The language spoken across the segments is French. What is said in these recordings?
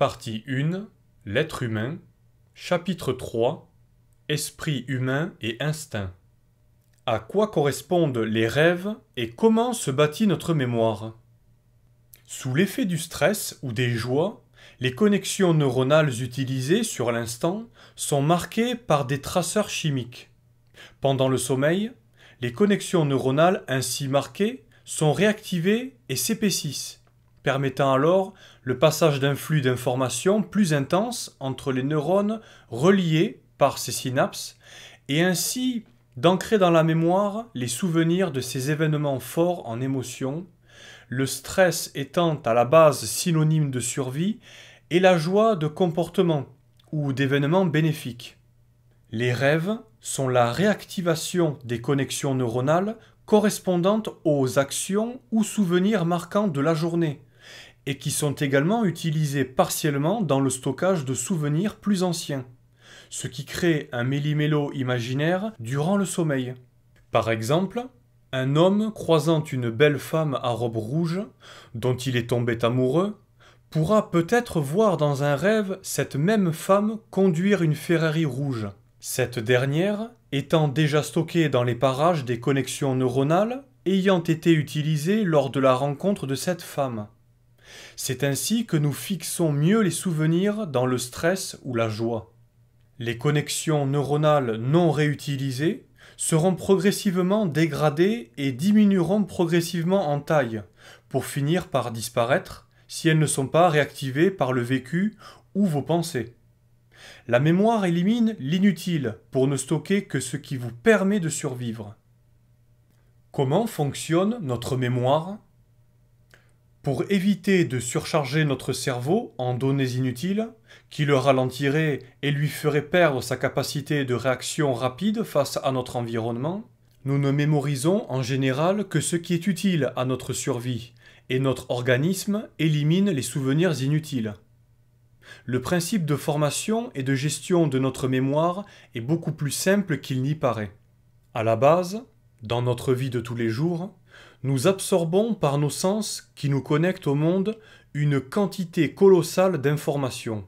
Partie 1, l'être humain. Chapitre 3, esprit humain et instinct. À quoi correspondent les rêves et comment se bâtit notre mémoire? Sous l'effet du stress ou des joies, les connexions neuronales utilisées sur l'instant sont marquées par des traceurs chimiques. Pendant le sommeil, les connexions neuronales ainsi marquées sont réactivées et s'épaississent, permettant alors le passage d'un flux d'informations plus intense entre les neurones reliés par ces synapses et ainsi d'ancrer dans la mémoire les souvenirs de ces événements forts en émotions, le stress étant à la base synonyme de survie et la joie de comportement ou d'événements bénéfiques. Les rêves sont la réactivation des connexions neuronales correspondantes aux actions ou souvenirs marquants de la journée et qui sont également utilisés partiellement dans le stockage de souvenirs plus anciens, ce qui crée un méli-mélo imaginaire durant le sommeil. Par exemple, un homme croisant une belle femme à robe rouge, dont il est tombé amoureux, pourra peut-être voir dans un rêve cette même femme conduire une Ferrari rouge, cette dernière étant déjà stockée dans les parages des connexions neuronales ayant été utilisées lors de la rencontre de cette femme. C'est ainsi que nous fixons mieux les souvenirs dans le stress ou la joie. Les connexions neuronales non réutilisées seront progressivement dégradées et diminueront progressivement en taille, pour finir par disparaître si elles ne sont pas réactivées par le vécu ou vos pensées. La mémoire élimine l'inutile pour ne stocker que ce qui vous permet de survivre. Comment fonctionne notre mémoire ? Pour éviter de surcharger notre cerveau en données inutiles, qui le ralentiraient et lui feraient perdre sa capacité de réaction rapide face à notre environnement, nous ne mémorisons en général que ce qui est utile à notre survie, et notre organisme élimine les souvenirs inutiles. Le principe de formation et de gestion de notre mémoire est beaucoup plus simple qu'il n'y paraît. À la base, dans notre vie de tous les jours, nous absorbons par nos sens qui nous connectent au monde une quantité colossale d'informations.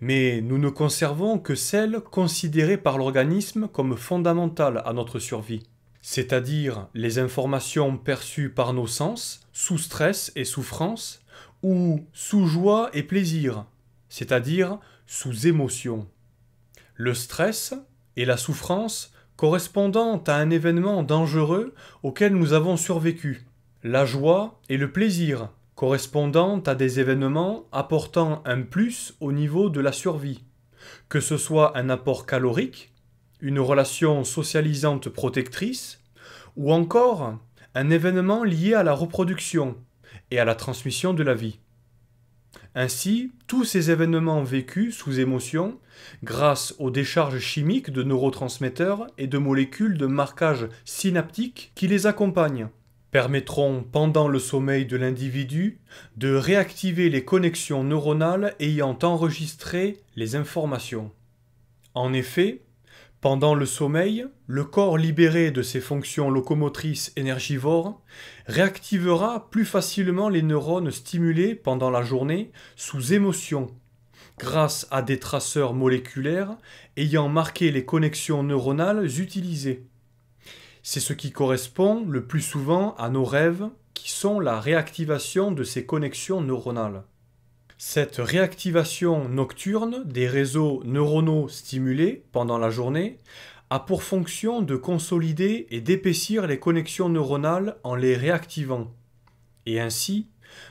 Mais nous ne conservons que celles considérées par l'organisme comme fondamentales à notre survie, c'est-à-dire les informations perçues par nos sens, sous stress et souffrance, ou sous joie et plaisir, c'est-à-dire sous émotion. Le stress et la souffrance correspondant à un événement dangereux auquel nous avons survécu. La joie et le plaisir correspondant à des événements apportant un plus au niveau de la survie, que ce soit un apport calorique, une relation socialisante protectrice, ou encore un événement lié à la reproduction et à la transmission de la vie. Ainsi, tous ces événements vécus sous émotion, grâce aux décharges chimiques de neurotransmetteurs et de molécules de marquage synaptique qui les accompagnent, permettront pendant le sommeil de l'individu de réactiver les connexions neuronales ayant enregistré les informations. En effet, pendant le sommeil, le corps libéré de ses fonctions locomotrices énergivores réactivera plus facilement les neurones stimulés pendant la journée sous émotion, grâce à des traceurs moléculaires ayant marqué les connexions neuronales utilisées. C'est ce qui correspond le plus souvent à nos rêves, qui sont la réactivation de ces connexions neuronales. Cette réactivation nocturne des réseaux neuronaux stimulés pendant la journée a pour fonction de consolider et d'épaissir les connexions neuronales en les réactivant, et ainsi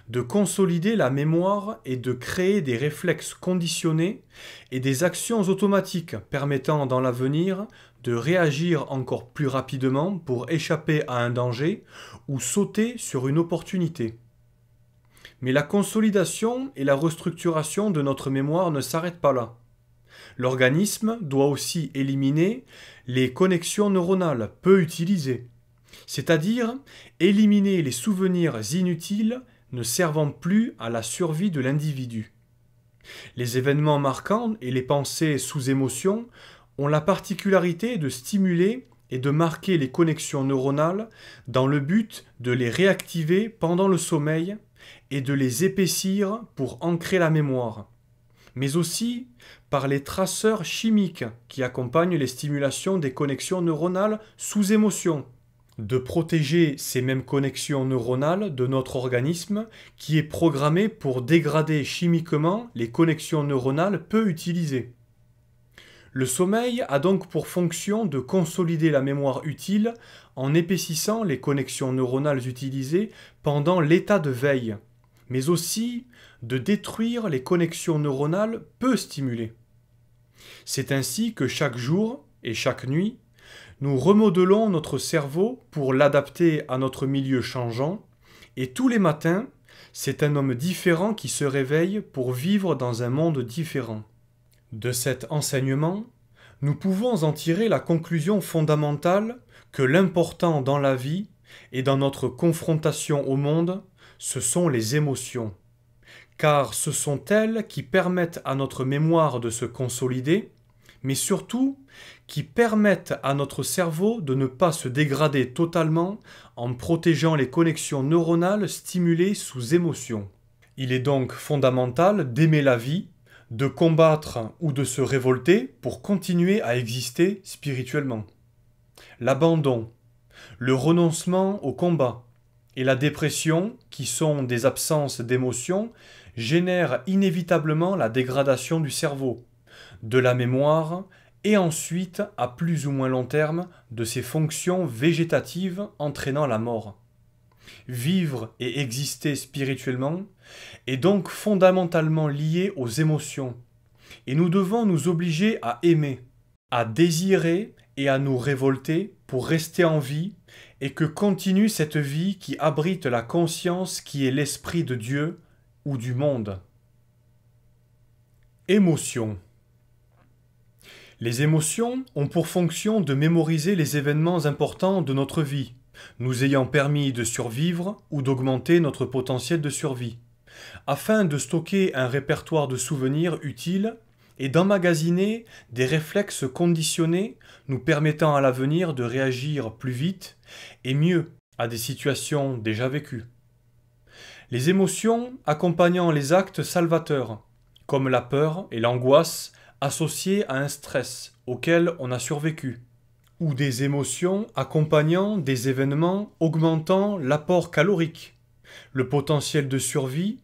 de consolider la mémoire et de créer des réflexes conditionnés et des actions automatiques permettant dans l'avenir de réagir encore plus rapidement pour échapper à un danger ou sauter sur une opportunité. Mais la consolidation et la restructuration de notre mémoire ne s'arrêtent pas là. L'organisme doit aussi éliminer les connexions neuronales peu utilisées, c'est-à-dire éliminer les souvenirs inutiles ne servant plus à la survie de l'individu. Les événements marquants et les pensées sous émotion ont la particularité de stimuler et de marquer les connexions neuronales dans le but de les réactiver pendant le sommeil et de les épaissir pour ancrer la mémoire, mais aussi par les traceurs chimiques qui accompagnent les stimulations des connexions neuronales sous émotion, de protéger ces mêmes connexions neuronales de notre organisme qui est programmé pour dégrader chimiquement les connexions neuronales peu utilisées. Le sommeil a donc pour fonction de consolider la mémoire utile en épaississant les connexions neuronales utilisées pendant l'état de veille, mais aussi de détruire les connexions neuronales peu stimulées. C'est ainsi que chaque jour et chaque nuit, nous remodelons notre cerveau pour l'adapter à notre milieu changeant, et tous les matins, c'est un homme différent qui se réveille pour vivre dans un monde différent. De cet enseignement, nous pouvons en tirer la conclusion fondamentale que l'important dans la vie et dans notre confrontation au monde, ce sont les émotions. Car ce sont elles qui permettent à notre mémoire de se consolider, mais surtout qui permettent à notre cerveau de ne pas se dégrader totalement en protégeant les connexions neuronales stimulées sous émotion. Il est donc fondamental d'aimer la vie, de combattre ou de se révolter pour continuer à exister spirituellement. L'abandon, le renoncement au combat et la dépression, qui sont des absences d'émotions, génèrent inévitablement la dégradation du cerveau, de la mémoire et ensuite, à plus ou moins long terme, de ses fonctions végétatives entraînant la mort. Vivre et exister spirituellement est donc fondamentalement lié aux émotions, et nous devons nous obliger à aimer, à désirer et à nous révolter pour rester en vie et que continue cette vie qui abrite la conscience qui est l'esprit de Dieu ou du monde. Émotions. Les émotions ont pour fonction de mémoriser les événements importants de notre vie, nous ayant permis de survivre ou d'augmenter notre potentiel de survie, afin de stocker un répertoire de souvenirs utiles et d'emmagasiner des réflexes conditionnés nous permettant à l'avenir de réagir plus vite et mieux à des situations déjà vécues. Les émotions accompagnant les actes salvateurs, comme la peur et l'angoisse associées à un stress auquel on a survécu, ou des émotions accompagnant des événements augmentant l'apport calorique, le potentiel de survie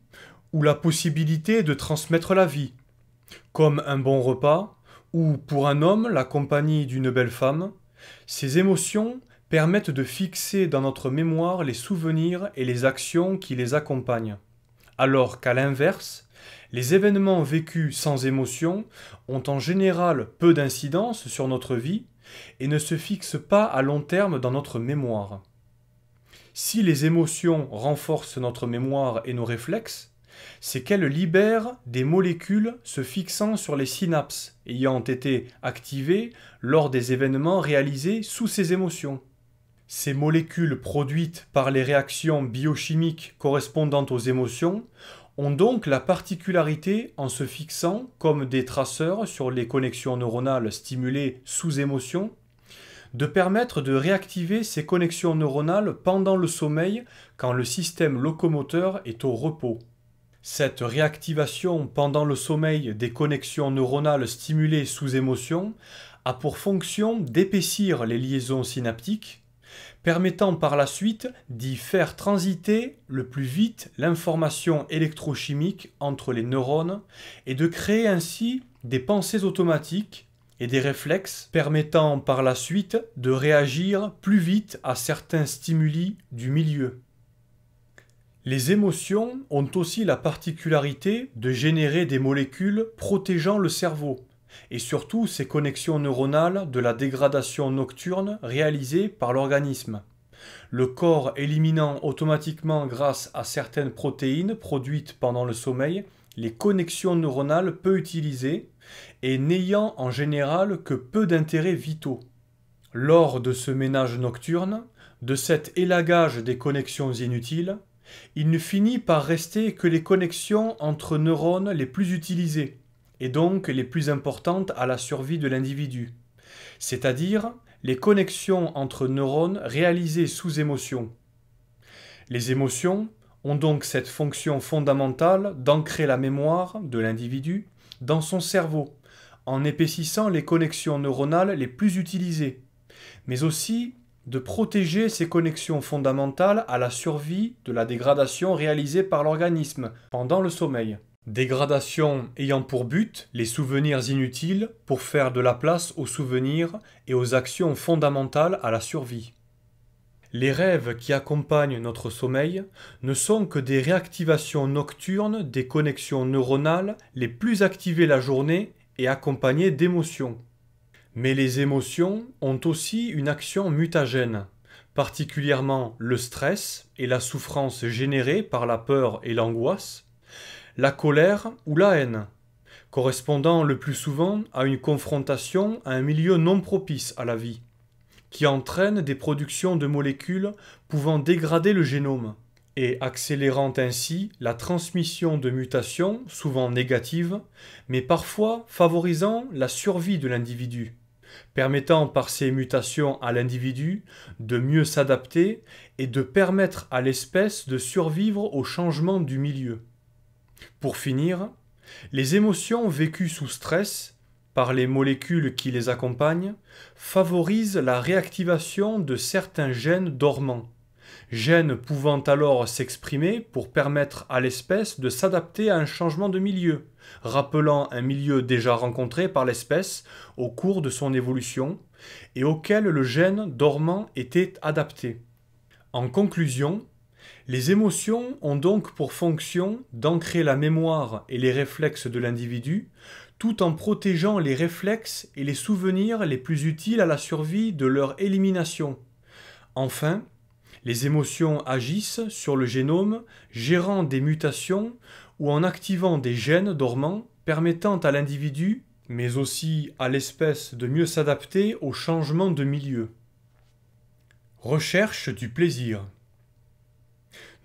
ou la possibilité de transmettre la vie, comme un bon repas ou pour un homme la compagnie d'une belle femme. Ces émotions permettent de fixer dans notre mémoire les souvenirs et les actions qui les accompagnent, alors qu'à l'inverse, les événements vécus sans émotion ont en général peu d'incidence sur notre vie et ne se fixent pas à long terme dans notre mémoire. Si les émotions renforcent notre mémoire et nos réflexes, c'est qu'elles libèrent des molécules se fixant sur les synapses ayant été activées lors des événements réalisés sous ces émotions. Ces molécules produites par les réactions biochimiques correspondantes aux émotions ont donc la particularité, en se fixant comme des traceurs sur les connexions neuronales stimulées sous émotion, de permettre de réactiver ces connexions neuronales pendant le sommeil quand le système locomoteur est au repos. Cette réactivation pendant le sommeil des connexions neuronales stimulées sous émotion a pour fonction d'épaissir les liaisons synaptiques, permettant par la suite d'y faire transiter le plus vite l'information électrochimique entre les neurones et de créer ainsi des pensées automatiques et des réflexes permettant par la suite de réagir plus vite à certains stimuli du milieu. Les émotions ont aussi la particularité de générer des molécules protégeant le cerveau, et surtout ses connexions neuronales de la dégradation nocturne réalisée par l'organisme, le corps éliminant automatiquement grâce à certaines protéines produites pendant le sommeil les connexions neuronales peu utilisées et n'ayant en général que peu d'intérêts vitaux. Lors de ce ménage nocturne, de cet élagage des connexions inutiles, il ne finit par rester que les connexions entre neurones les plus utilisées, et donc les plus importantes à la survie de l'individu, c'est-à-dire les connexions entre neurones réalisées sous émotion. Les émotions ont donc cette fonction fondamentale d'ancrer la mémoire de l'individu dans son cerveau, en épaississant les connexions neuronales les plus utilisées, mais aussi de protéger ces connexions fondamentales à la survie de la dégradation réalisée par l'organisme pendant le sommeil. Dégradation ayant pour but les souvenirs inutiles pour faire de la place aux souvenirs et aux actions fondamentales à la survie. Les rêves qui accompagnent notre sommeil ne sont que des réactivations nocturnes des connexions neuronales les plus activées la journée et accompagnées d'émotions. Mais les émotions ont aussi une action mutagène, particulièrement le stress et la souffrance générée par la peur et l'angoisse, la colère ou la haine, correspondant le plus souvent à une confrontation à un milieu non propice à la vie, qui entraîne des productions de molécules pouvant dégrader le génome, et accélérant ainsi la transmission de mutations souvent négatives, mais parfois favorisant la survie de l'individu, permettant par ces mutations à l'individu de mieux s'adapter et de permettre à l'espèce de survivre au changement du milieu. Pour finir, les émotions vécues sous stress, par les molécules qui les accompagnent, favorisent la réactivation de certains gènes dormants, gènes pouvant alors s'exprimer pour permettre à l'espèce de s'adapter à un changement de milieu, rappelant un milieu déjà rencontré par l'espèce au cours de son évolution et auquel le gène dormant était adapté. En conclusion, les émotions ont donc pour fonction d'ancrer la mémoire et les réflexes de l'individu, tout en protégeant les réflexes et les souvenirs les plus utiles à la survie de leur élimination. Enfin, les émotions agissent sur le génome, gérant des mutations ou en activant des gènes dormants permettant à l'individu, mais aussi à l'espèce de mieux s'adapter au changement de milieu. Recherche du plaisir.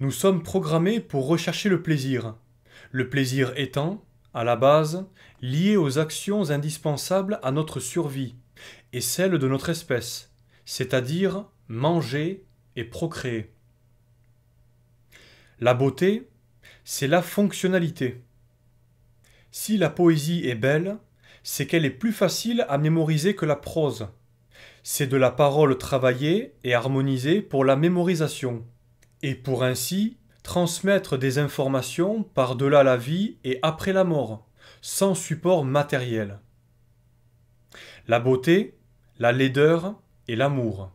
Nous sommes programmés pour rechercher le plaisir étant, à la base, lié aux actions indispensables à notre survie et celle de notre espèce, c'est-à-dire manger et procréer. La beauté, c'est la fonctionnalité. Si la poésie est belle, c'est qu'elle est plus facile à mémoriser que la prose. C'est de la parole travaillée et harmonisée pour la mémorisation, et pour ainsi transmettre des informations par-delà la vie et après la mort, sans support matériel. La beauté, la laideur et l'amour.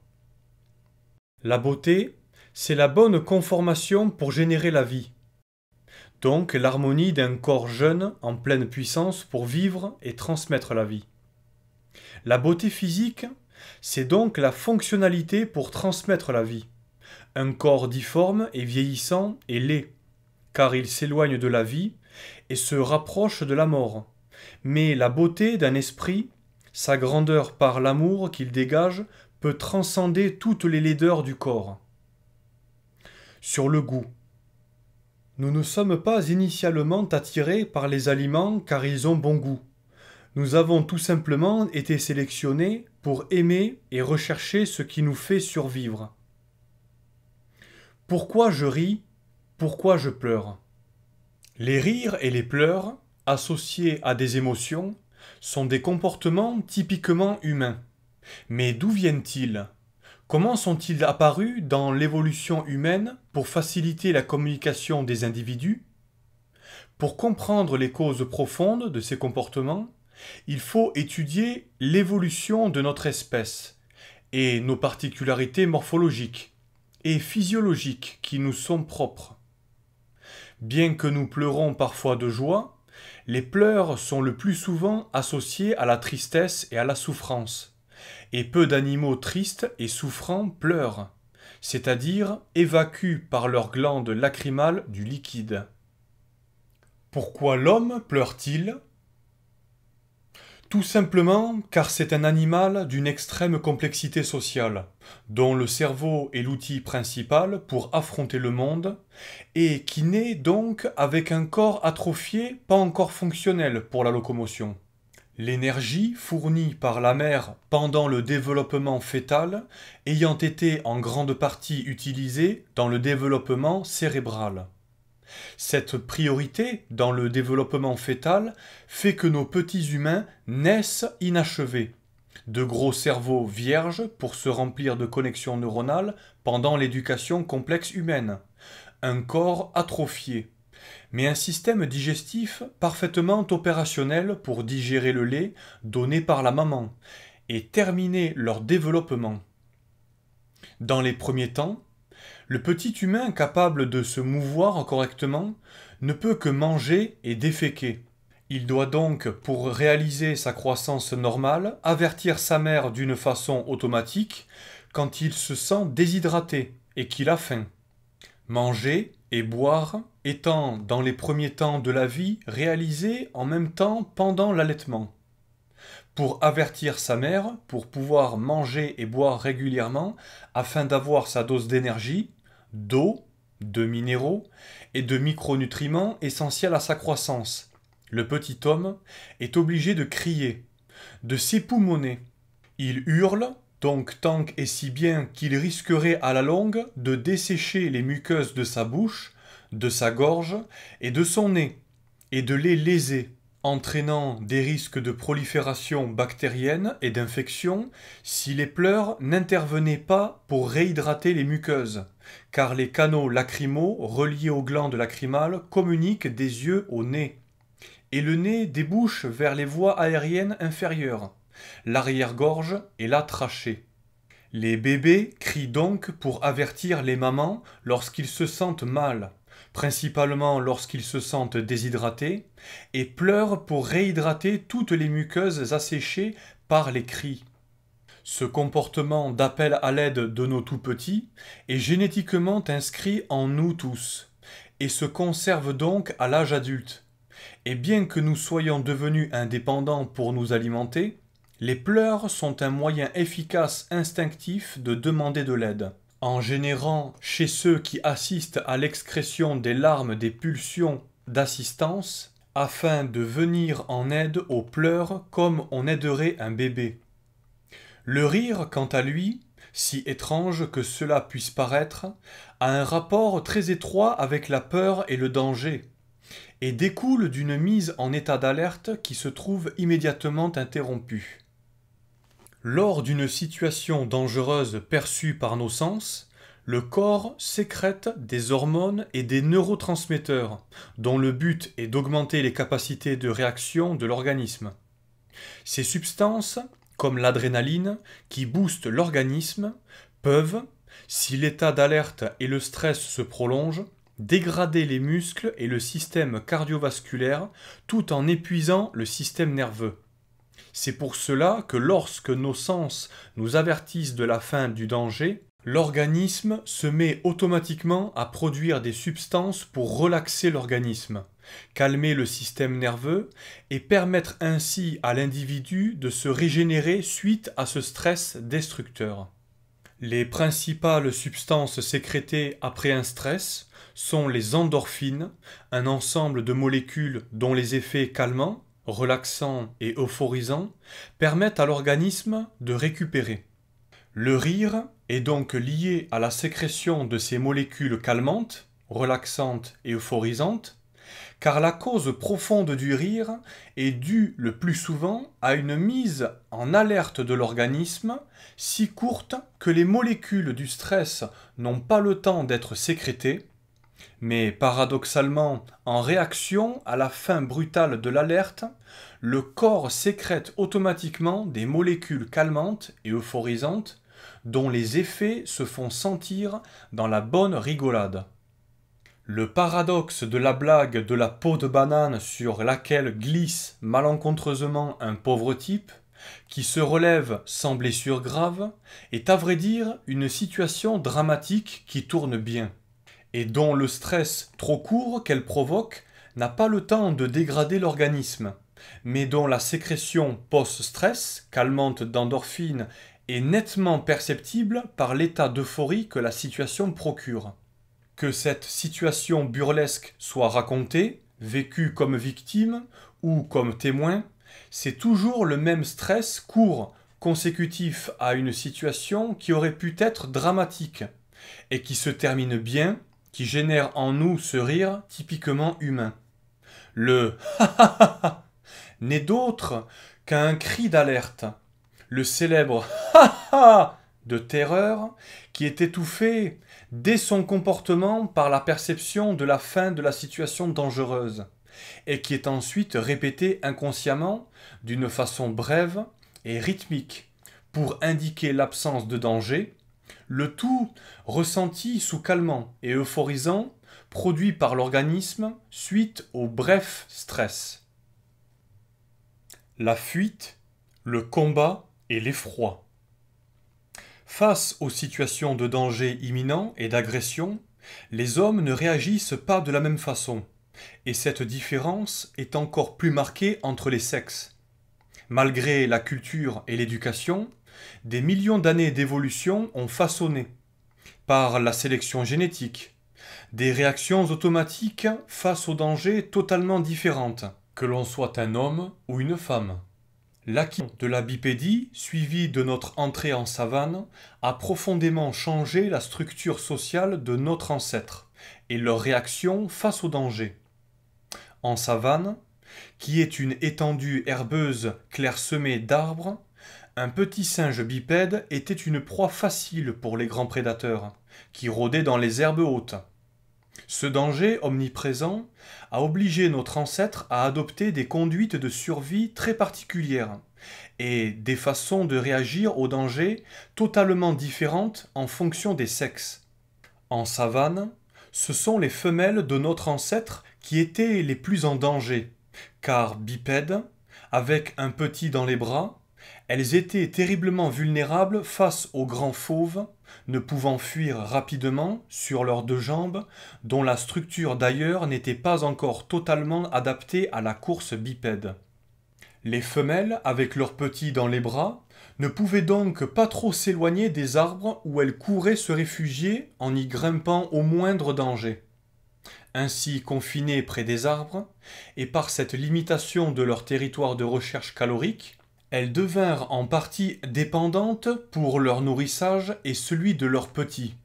La beauté, c'est la bonne conformation pour générer la vie. Donc l'harmonie d'un corps jeune en pleine puissance pour vivre et transmettre la vie. La beauté physique, c'est donc la fonctionnalité pour transmettre la vie. Un corps difforme et vieillissant est laid, car il s'éloigne de la vie et se rapproche de la mort. Mais la beauté d'un esprit, sa grandeur par l'amour qu'il dégage, peut transcender toutes les laideurs du corps. Sur le goût. Nous ne sommes pas initialement attirés par les aliments car ils ont bon goût. Nous avons tout simplement été sélectionnés pour aimer et rechercher ce qui nous fait survivre. Pourquoi je ris? Pourquoi je pleure? Les rires et les pleurs, associés à des émotions, sont des comportements typiquement humains. Mais d'où viennent-ils? Comment sont-ils apparus dans l'évolution humaine pour faciliter la communication des individus? Pour comprendre les causes profondes de ces comportements, il faut étudier l'évolution de notre espèce et nos particularités morphologiques et physiologiques qui nous sont propres. Bien que nous pleurons parfois de joie, les pleurs sont le plus souvent associés à la tristesse et à la souffrance. Et peu d'animaux tristes et souffrants pleurent, c'est-à-dire évacuent par leurs glandes lacrymales du liquide. Pourquoi l'homme pleure-t-il? Tout simplement car c'est un animal d'une extrême complexité sociale, dont le cerveau est l'outil principal pour affronter le monde, et qui naît donc avec un corps atrophié pas encore fonctionnel pour la locomotion. L'énergie fournie par la mère pendant le développement fœtal ayant été en grande partie utilisée dans le développement cérébral. Cette priorité dans le développement fœtal fait que nos petits humains naissent inachevés, de gros cerveaux vierges pour se remplir de connexions neuronales pendant l'éducation complexe humaine, un corps atrophié, mais un système digestif parfaitement opérationnel pour digérer le lait donné par la maman et terminer leur développement. Dans les premiers temps, le petit humain capable de se mouvoir correctement ne peut que manger et déféquer. Il doit donc, pour réaliser sa croissance normale, avertir sa mère d'une façon automatique quand il se sent déshydraté et qu'il a faim. Manger et boire étant dans les premiers temps de la vie réalisé en même temps pendant l'allaitement. Pour avertir sa mère, pour pouvoir manger et boire régulièrement afin d'avoir sa dose d'énergie, d'eau, de minéraux et de micronutriments essentiels à sa croissance. Le petit homme est obligé de crier, de s'époumoner. Il hurle, donc tant et si bien qu'il risquerait à la longue de dessécher les muqueuses de sa bouche, de sa gorge et de son nez, et de les léser, entraînant des risques de prolifération bactérienne et d'infection si les pleurs n'intervenaient pas pour réhydrater les muqueuses, car les canaux lacrymaux reliés aux glandes lacrymales communiquent des yeux au nez, et le nez débouche vers les voies aériennes inférieures, l'arrière-gorge et la trachée. Les bébés crient donc pour avertir les mamans lorsqu'ils se sentent mal, principalement lorsqu'ils se sentent déshydratés, et pleurent pour réhydrater toutes les muqueuses asséchées par les cris. Ce comportement d'appel à l'aide de nos tout-petits est génétiquement inscrit en nous tous, et se conserve donc à l'âge adulte. Et bien que nous soyons devenus indépendants pour nous alimenter, les pleurs sont un moyen efficace instinctif de demander de l'aide. En générant chez ceux qui assistent à l'excrétion des larmes des pulsions d'assistance, afin de venir en aide aux pleurs comme on aiderait un bébé. Le rire, quant à lui, si étrange que cela puisse paraître, a un rapport très étroit avec la peur et le danger, et découle d'une mise en état d'alerte qui se trouve immédiatement interrompue. Lors d'une situation dangereuse perçue par nos sens, le corps sécrète des hormones et des neurotransmetteurs, dont le but est d'augmenter les capacités de réaction de l'organisme. Ces substances, comme l'adrénaline, qui boostent l'organisme, peuvent, si l'état d'alerte et le stress se prolongent, dégrader les muscles et le système cardiovasculaire tout en épuisant le système nerveux. C'est pour cela que lorsque nos sens nous avertissent de la fin du danger, l'organisme se met automatiquement à produire des substances pour relaxer l'organisme, calmer le système nerveux et permettre ainsi à l'individu de se régénérer suite à ce stress destructeur. Les principales substances sécrétées après un stress sont les endorphines, un ensemble de molécules dont les effets calmants, relaxants et euphorisants permettent à l'organisme de récupérer. Le rire est donc lié à la sécrétion de ces molécules calmantes, relaxantes et euphorisantes, car la cause profonde du rire est due le plus souvent à une mise en alerte de l'organisme si courte que les molécules du stress n'ont pas le temps d'être sécrétées, mais paradoxalement, en réaction à la fin brutale de l'alerte, le corps sécrète automatiquement des molécules calmantes et euphorisantes dont les effets se font sentir dans la bonne rigolade. Le paradoxe de la blague de la peau de banane sur laquelle glisse malencontreusement un pauvre type, qui se relève sans blessure grave, est à vrai dire une situation dramatique qui tourne bien, et dont le stress trop court qu'elle provoque n'a pas le temps de dégrader l'organisme, mais dont la sécrétion post-stress, calmante d'endorphines, est nettement perceptible par l'état d'euphorie que la situation procure. Que cette situation burlesque soit racontée, vécue comme victime ou comme témoin, c'est toujours le même stress court, consécutif à une situation qui aurait pu être dramatique, et qui se termine bien, qui génère en nous ce rire typiquement humain. Le ha ha ha ha n'est d'autre qu'un cri d'alerte, le célèbre ha ha de terreur qui est étouffé dès son comportement par la perception de la fin de la situation dangereuse et qui est ensuite répété inconsciemment d'une façon brève et rythmique pour indiquer l'absence de danger, le tout ressenti sous calmant et euphorisant produit par l'organisme suite au bref stress. La fuite, le combat et l'effroi. Face aux situations de danger imminent et d'agression, les hommes ne réagissent pas de la même façon, et cette différence est encore plus marquée entre les sexes. Malgré la culture et l'éducation, des millions d'années d'évolution ont façonné, par la sélection génétique, des réactions automatiques face aux dangers totalement différentes, que l'on soit un homme ou une femme. L'acquis de la bipédie, suivi de notre entrée en savane, a profondément changé la structure sociale de notre ancêtre et leur réaction face aux dangers. En savane, qui est une étendue herbeuse clairsemée d'arbres, un petit singe bipède était une proie facile pour les grands prédateurs, qui rôdaient dans les herbes hautes. Ce danger omniprésent a obligé notre ancêtre à adopter des conduites de survie très particulières et des façons de réagir au danger totalement différentes en fonction des sexes. En savane, ce sont les femelles de notre ancêtre qui étaient les plus en danger, car bipèdes, avec un petit dans les bras, elles étaient terriblement vulnérables face aux grands fauves, ne pouvant fuir rapidement sur leurs deux jambes, dont la structure d'ailleurs n'était pas encore totalement adaptée à la course bipède. Les femelles, avec leurs petits dans les bras, ne pouvaient donc pas trop s'éloigner des arbres où elles couraient se réfugier en y grimpant au moindre danger. Ainsi confinées près des arbres, et par cette limitation de leur territoire de recherche calorique, elles devinrent en partie dépendantes pour leur nourrissage et celui de leurs petits.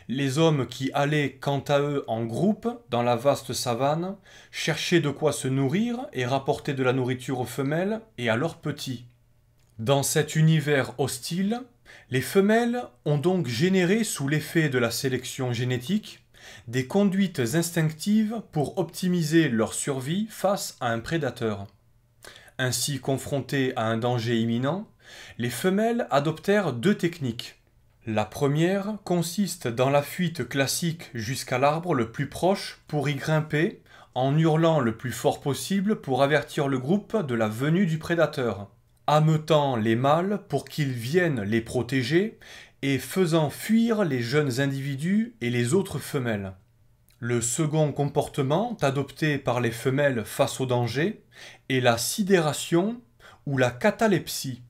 Les hommes qui allaient quant à eux en groupe dans la vaste savane cherchaient de quoi se nourrir et rapporter de la nourriture aux femelles et à leurs petits. Dans cet univers hostile, les femelles ont donc généré sous l'effet de la sélection génétique des conduites instinctives pour optimiser leur survie face à un prédateur. Ainsi confrontées à un danger imminent, les femelles adoptèrent deux techniques. La première consiste dans la fuite classique jusqu'à l'arbre le plus proche pour y grimper, en hurlant le plus fort possible pour avertir le groupe de la venue du prédateur, ameutant les mâles pour qu'ils viennent les protéger et faisant fuir les jeunes individus et les autres femelles. Le second comportement adopté par les femelles face au danger est la sidération ou la catalepsie.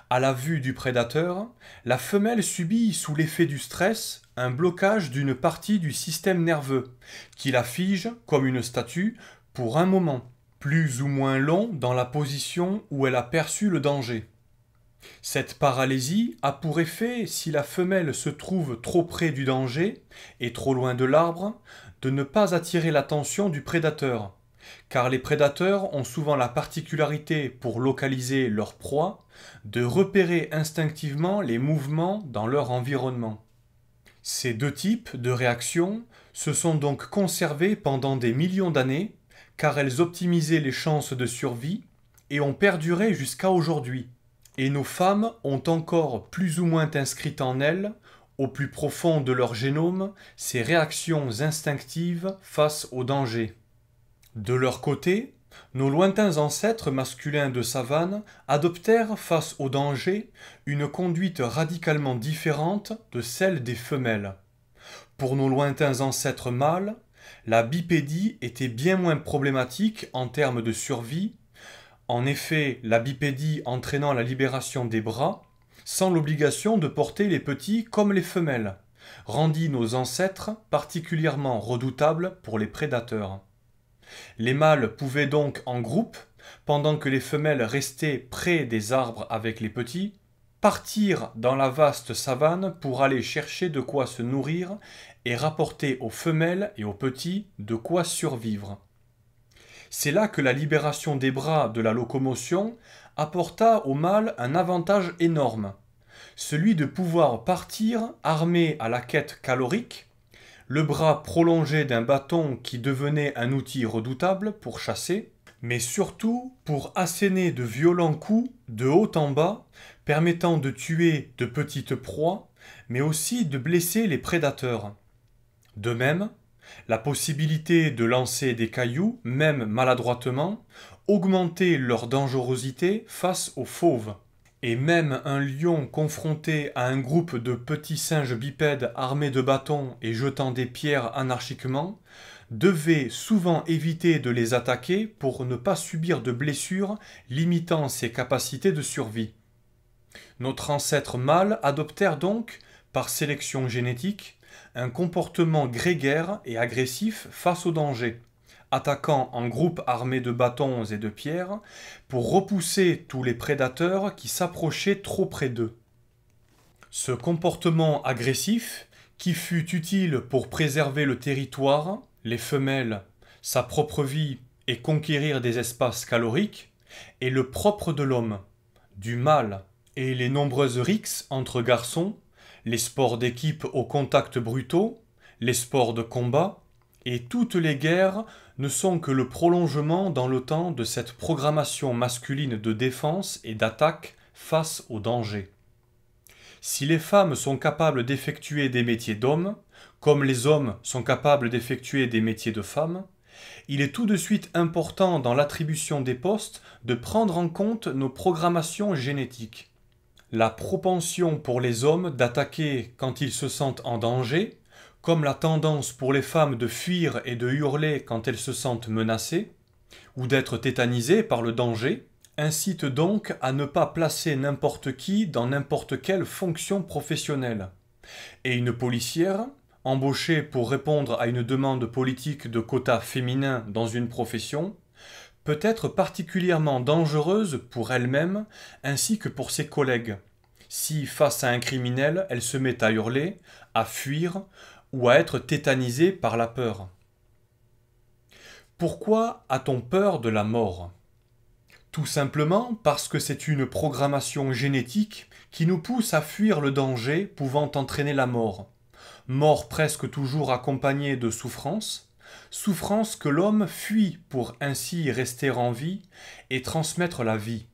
À la vue du prédateur, la femelle subit sous l'effet du stress un blocage d'une partie du système nerveux qui la fige comme une statue pour un moment, plus ou moins long dans la position où elle a perçu le danger. Cette paralysie a pour effet, si la femelle se trouve trop près du danger et trop loin de l'arbre, de ne pas attirer l'attention du prédateur, car les prédateurs ont souvent la particularité pour localiser leur proie de repérer instinctivement les mouvements dans leur environnement. Ces deux types de réactions se sont donc conservés pendant des millions d'années, car elles optimisaient les chances de survie et ont perduré jusqu'à aujourd'hui. Et nos femmes ont encore plus ou moins inscrites en elles, au plus profond de leur génome, ces réactions instinctives face au danger. De leur côté, nos lointains ancêtres masculins de savane adoptèrent face au danger une conduite radicalement différente de celle des femelles. Pour nos lointains ancêtres mâles, la bipédie était bien moins problématique en termes de survie. En effet, la bipédie entraînant la libération des bras, sans l'obligation de porter les petits comme les femelles, rendit nos ancêtres particulièrement redoutables pour les prédateurs. Les mâles pouvaient donc en groupe, pendant que les femelles restaient près des arbres avec les petits, partir dans la vaste savane pour aller chercher de quoi se nourrir et rapporter aux femelles et aux petits de quoi survivre. C'est là que la libération des bras de la locomotion apporta au mâle un avantage énorme, celui de pouvoir partir armé à la quête calorique, le bras prolongé d'un bâton qui devenait un outil redoutable pour chasser, mais surtout pour asséner de violents coups de haut en bas, permettant de tuer de petites proies, mais aussi de blesser les prédateurs. De même, la possibilité de lancer des cailloux, même maladroitement, augmentait leur dangerosité face aux fauves. Et même un lion confronté à un groupe de petits singes bipèdes armés de bâtons et jetant des pierres anarchiquement, devait souvent éviter de les attaquer pour ne pas subir de blessures limitant ses capacités de survie. Notre ancêtre mâle adoptèrent donc, par sélection génétique, un comportement grégaire et agressif face au danger, attaquant en groupe armé de bâtons et de pierres pour repousser tous les prédateurs qui s'approchaient trop près d'eux. Ce comportement agressif, qui fut utile pour préserver le territoire, les femelles, sa propre vie et conquérir des espaces caloriques, est le propre de l'homme, du mâle, et les nombreuses rixes entre garçons, les sports d'équipe aux contacts brutaux, les sports de combat, et toutes les guerres ne sont que le prolongement dans le temps de cette programmation masculine de défense et d'attaque face au danger. Si les femmes sont capables d'effectuer des métiers d'hommes, comme les hommes sont capables d'effectuer des métiers de femmes, il est tout de suite important dans l'attribution des postes de prendre en compte nos programmations génétiques. La propension pour les hommes d'attaquer quand ils se sentent en danger, comme la tendance pour les femmes de fuir et de hurler quand elles se sentent menacées, ou d'être tétanisées par le danger, incite donc à ne pas placer n'importe qui dans n'importe quelle fonction professionnelle. Et une policière, embauchée pour répondre à une demande politique de quotas féminins dans une profession, peut être particulièrement dangereuse pour elle-même ainsi que pour ses collègues, si face à un criminel elle se met à hurler, à fuir ou à être tétanisée par la peur. Pourquoi a-t-on peur de la mort ? Tout simplement parce que c'est une programmation génétique qui nous pousse à fuir le danger pouvant entraîner la mort. Mort presque toujours accompagnée de souffrance, souffrance que l'homme fuit pour ainsi rester en vie et transmettre la vie.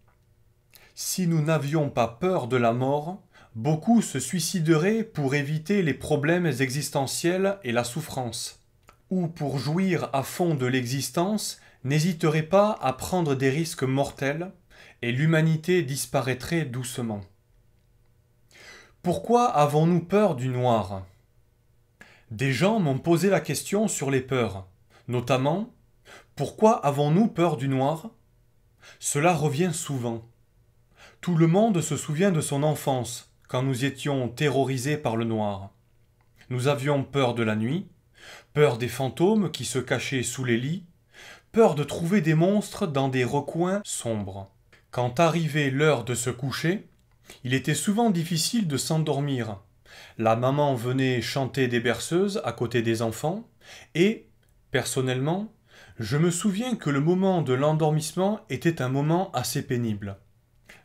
Si nous n'avions pas peur de la mort, beaucoup se suicideraient pour éviter les problèmes existentiels et la souffrance, ou pour jouir à fond de l'existence, n'hésiteraient pas à prendre des risques mortels, et l'humanité disparaîtrait doucement. Pourquoi avons-nous peur du noir ? Des gens m'ont posé la question sur les peurs, notamment « Pourquoi avons-nous peur du noir ?» Cela revient souvent. Tout le monde se souvient de son enfance, quand nous étions terrorisés par le noir. Nous avions peur de la nuit, peur des fantômes qui se cachaient sous les lits, peur de trouver des monstres dans des recoins sombres. Quand arrivait l'heure de se coucher, il était souvent difficile de s'endormir. La maman venait chanter des berceuses à côté des enfants et, personnellement, je me souviens que le moment de l'endormissement était un moment assez pénible.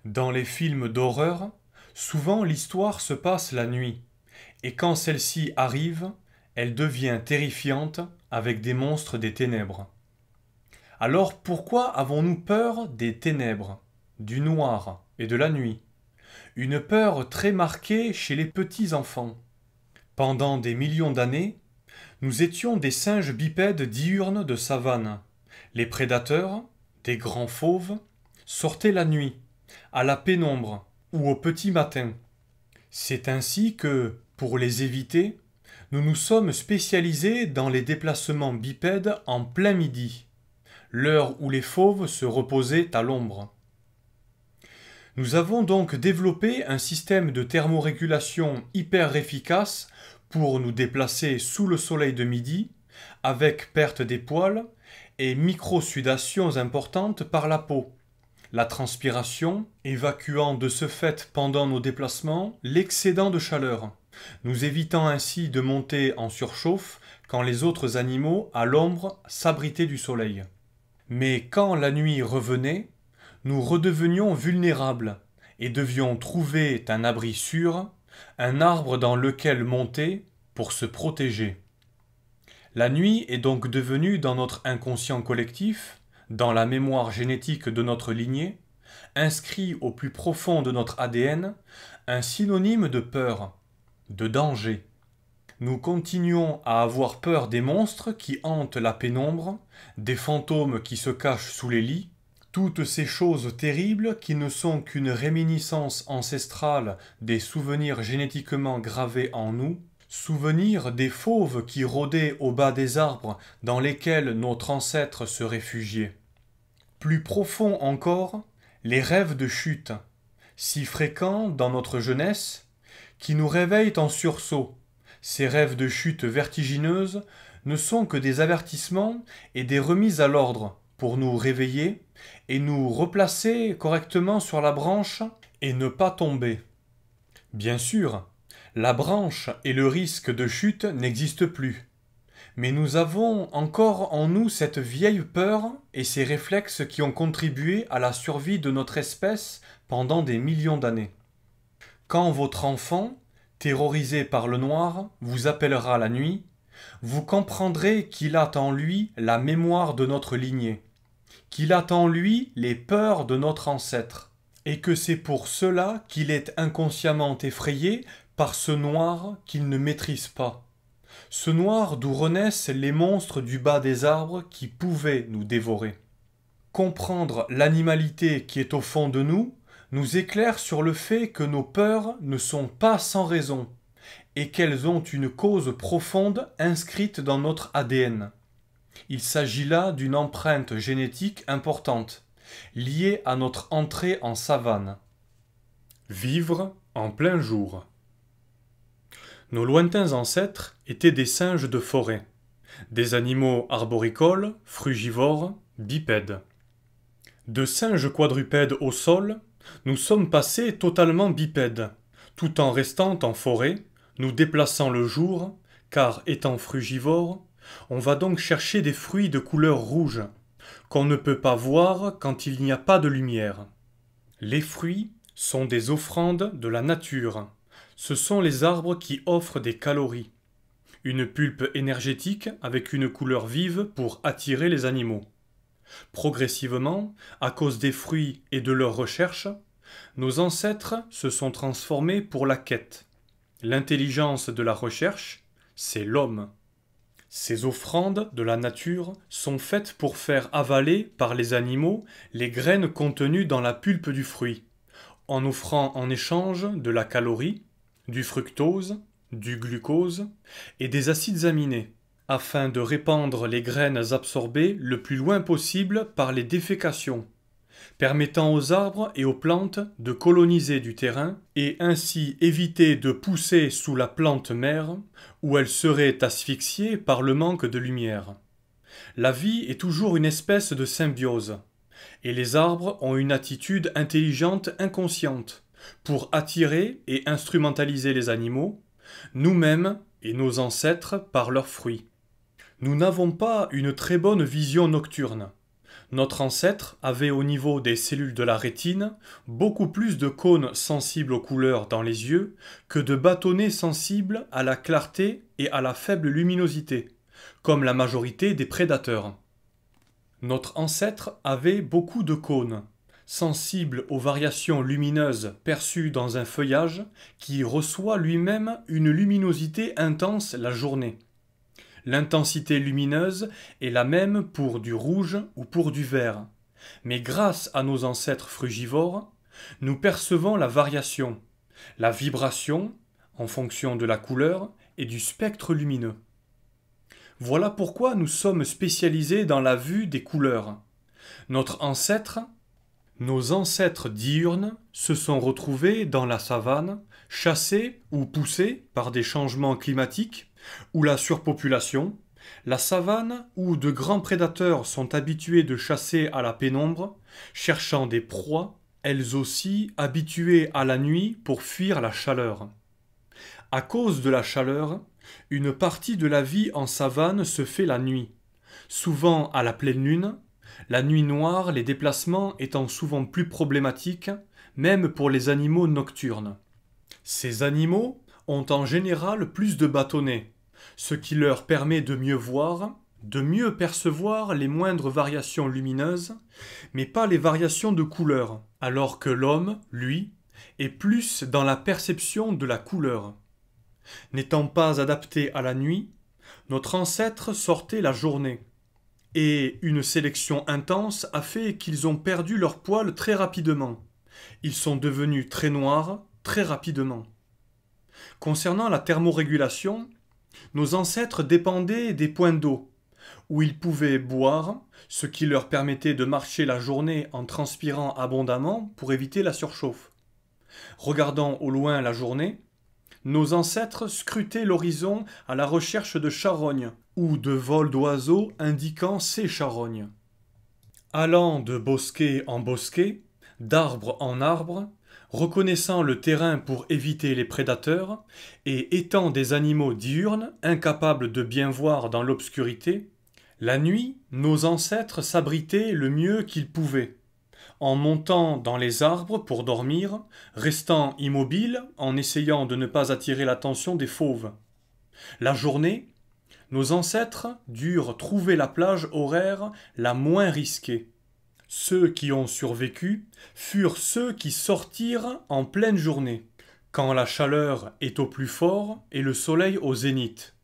Dans les films d'horreur, souvent l'histoire se passe la nuit, et quand celle-ci arrive, elle devient terrifiante avec des monstres des ténèbres. Alors pourquoi avons-nous peur des ténèbres, du noir et de la nuit ? Une peur très marquée chez les petits-enfants. Pendant des millions d'années, nous étions des singes bipèdes diurnes de savane. Les prédateurs, des grands fauves, sortaient la nuit, à la pénombre ou au petit matin. C'est ainsi que, pour les éviter, nous nous sommes spécialisés dans les déplacements bipèdes en plein midi, l'heure où les fauves se reposaient à l'ombre. Nous avons donc développé un système de thermorégulation hyper efficace pour nous déplacer sous le soleil de midi, avec perte des poils et microsudations importantes par la peau, la transpiration évacuant de ce fait pendant nos déplacements l'excédent de chaleur, nous évitant ainsi de monter en surchauffe quand les autres animaux, à l'ombre, s'abritaient du soleil. Mais quand la nuit revenait, nous redevenions vulnérables et devions trouver un abri sûr, un arbre dans lequel monter pour se protéger. La nuit est donc devenue dans notre inconscient collectif, dans la mémoire génétique de notre lignée, inscrit au plus profond de notre ADN, un synonyme de peur, de danger. Nous continuons à avoir peur des monstres qui hantent la pénombre, des fantômes qui se cachent sous les lits, toutes ces choses terribles qui ne sont qu'une réminiscence ancestrale des souvenirs génétiquement gravés en nous, souvenirs des fauves qui rôdaient au bas des arbres dans lesquels notre ancêtre se réfugiait. Plus profond encore, les rêves de chute, si fréquents dans notre jeunesse, qui nous réveillent en sursaut. Ces rêves de chute vertigineuses ne sont que des avertissements et des remises à l'ordre pour nous réveiller et nous replacer correctement sur la branche et ne pas tomber. Bien sûr, la branche et le risque de chute n'existent plus. Mais nous avons encore en nous cette vieille peur et ces réflexes qui ont contribué à la survie de notre espèce pendant des millions d'années. Quand votre enfant, terrorisé par le noir, vous appellera la nuit, vous comprendrez qu'il a en lui la mémoire de notre lignée, qu'il a en lui les peurs de notre ancêtre, et que c'est pour cela qu'il est inconsciemment effrayé par ce noir qu'il ne maîtrise pas. Ce noir d'où renaissent les monstres du bas des arbres qui pouvaient nous dévorer. Comprendre l'animalité qui est au fond de nous éclaire sur le fait que nos peurs ne sont pas sans raison et qu'elles ont une cause profonde inscrite dans notre ADN. Il s'agit là d'une empreinte génétique importante, liée à notre entrée en savane. Vivre en plein jour. Nos lointains ancêtres étaient des singes de forêt, des animaux arboricoles, frugivores, bipèdes. De singes quadrupèdes au sol, nous sommes passés totalement bipèdes, tout en restant en forêt, nous déplaçant le jour, car étant frugivores, on va donc chercher des fruits de couleur rouge, qu'on ne peut pas voir quand il n'y a pas de lumière. Les fruits sont des offrandes de la nature. Ce sont les arbres qui offrent des calories, une pulpe énergétique avec une couleur vive pour attirer les animaux. Progressivement, à cause des fruits et de leur recherche, nos ancêtres se sont transformés pour la quête. L'intelligence de la recherche, c'est l'homme. Ces offrandes de la nature sont faites pour faire avaler par les animaux les graines contenues dans la pulpe du fruit, en offrant en échange de la calorie, du fructose, du glucose et des acides aminés, afin de répandre les graines absorbées le plus loin possible par les défécations, permettant aux arbres et aux plantes de coloniser du terrain et ainsi éviter de pousser sous la plante mère où elles seraient asphyxiées par le manque de lumière. La vie est toujours une espèce de symbiose, et les arbres ont une attitude intelligente inconsciente pour attirer et instrumentaliser les animaux, nous-mêmes et nos ancêtres par leurs fruits. Nous n'avons pas une très bonne vision nocturne. Notre ancêtre avait au niveau des cellules de la rétine beaucoup plus de cônes sensibles aux couleurs dans les yeux que de bâtonnets sensibles à la clarté et à la faible luminosité, comme la majorité des prédateurs. Notre ancêtre avait beaucoup de cônes, sensibles aux variations lumineuses perçues dans un feuillage qui reçoit lui-même une luminosité intense la journée. L'intensité lumineuse est la même pour du rouge ou pour du vert. Mais grâce à nos ancêtres frugivores, nous percevons la variation, la vibration, en fonction de la couleur et du spectre lumineux. Voilà pourquoi nous sommes spécialisés dans la vue des couleurs. Nos ancêtres diurnes se sont retrouvés dans la savane, chassés ou poussés par des changements climatiques, ou la surpopulation, la savane où de grands prédateurs sont habitués de chasser à la pénombre, cherchant des proies, elles aussi habituées à la nuit pour fuir la chaleur. À cause de la chaleur, une partie de la vie en savane se fait la nuit, souvent à la pleine lune, la nuit noire, les déplacements étant souvent plus problématiques, même pour les animaux nocturnes. Ces animaux ont en général plus de bâtonnets, ce qui leur permet de mieux voir, de mieux percevoir les moindres variations lumineuses, mais pas les variations de couleur, alors que l'homme, lui, est plus dans la perception de la couleur. N'étant pas adapté à la nuit, notre ancêtre sortait la journée, et une sélection intense a fait qu'ils ont perdu leur poil très rapidement. Ils sont devenus très noirs très rapidement. Concernant la thermorégulation, nos ancêtres dépendaient des points d'eau, où ils pouvaient boire, ce qui leur permettait de marcher la journée en transpirant abondamment pour éviter la surchauffe. Regardant au loin la journée, nos ancêtres scrutaient l'horizon à la recherche de charognes ou de vols d'oiseaux indiquant ces charognes. Allant de bosquet en bosquet, d'arbre en arbre, reconnaissant le terrain pour éviter les prédateurs, et étant des animaux diurnes, incapables de bien voir dans l'obscurité, la nuit, nos ancêtres s'abritaient le mieux qu'ils pouvaient, en montant dans les arbres pour dormir, restant immobiles en essayant de ne pas attirer l'attention des fauves. La journée, nos ancêtres durent trouver la plage horaire la moins risquée. Ceux qui ont survécu furent ceux qui sortirent en pleine journée, quand la chaleur est au plus fort et le soleil au zénith.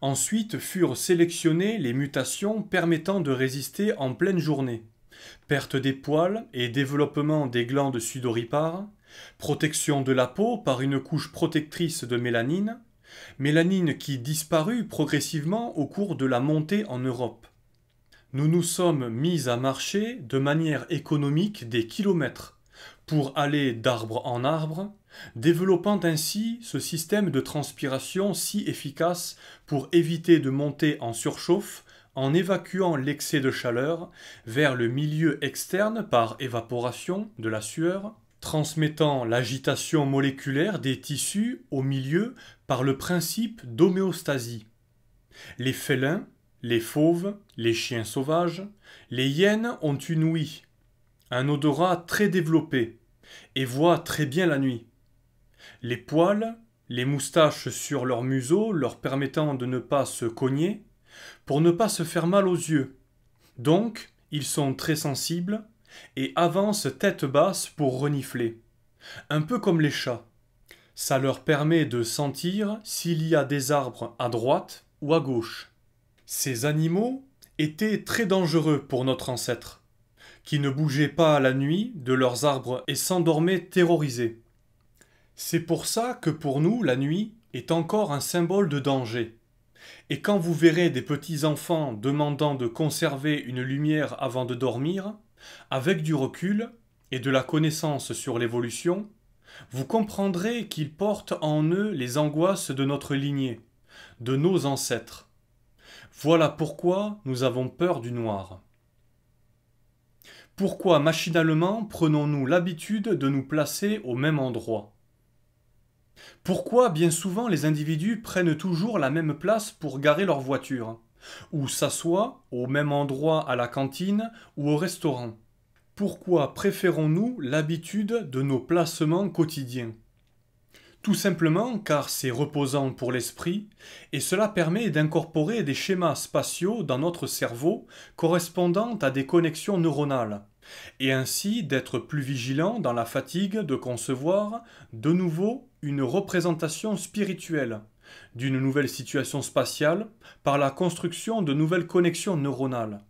Ensuite furent sélectionnées les mutations permettant de résister en pleine journée. Perte des poils et développement des glandes sudoripares, protection de la peau par une couche protectrice de mélanine, mélanine qui disparut progressivement au cours de la montée en Europe. Nous nous sommes mis à marcher de manière économique des kilomètres pour aller d'arbre en arbre, développant ainsi ce système de transpiration si efficace pour éviter de monter en surchauffe en évacuant l'excès de chaleur vers le milieu externe par évaporation de la sueur, transmettant l'agitation moléculaire des tissus au milieu par le principe d'homéostasie. Les félins, les fauves, les chiens sauvages, les hyènes ont une ouïe, un odorat très développé, et voient très bien la nuit. Les poils, les moustaches sur leur museau leur permettant de ne pas se cogner, pour ne pas se faire mal aux yeux. Donc, ils sont très sensibles et avancent tête basse pour renifler, un peu comme les chats. Ça leur permet de sentir s'il y a des arbres à droite ou à gauche. Ces animaux étaient très dangereux pour notre ancêtre, qui ne bougeaient pas la nuit de leurs arbres et s'endormaient terrorisés. C'est pour ça que pour nous, la nuit est encore un symbole de danger. Et quand vous verrez des petits enfants demandant de conserver une lumière avant de dormir, avec du recul et de la connaissance sur l'évolution, vous comprendrez qu'ils portent en eux les angoisses de notre lignée, de nos ancêtres. Voilà pourquoi nous avons peur du noir. Pourquoi machinalement prenons-nous l'habitude de nous placer au même endroit ? Pourquoi bien souvent les individus prennent toujours la même place pour garer leur voiture, ou s'assoient au même endroit à la cantine ou au restaurant? Pourquoi préférons-nous l'habitude de nos placements quotidiens? Tout simplement car c'est reposant pour l'esprit et cela permet d'incorporer des schémas spatiaux dans notre cerveau correspondant à des connexions neuronales, et ainsi d'être plus vigilant dans la fatigue de concevoir de nouveau une représentation spirituelle d'une nouvelle situation spatiale par la construction de nouvelles connexions neuronales.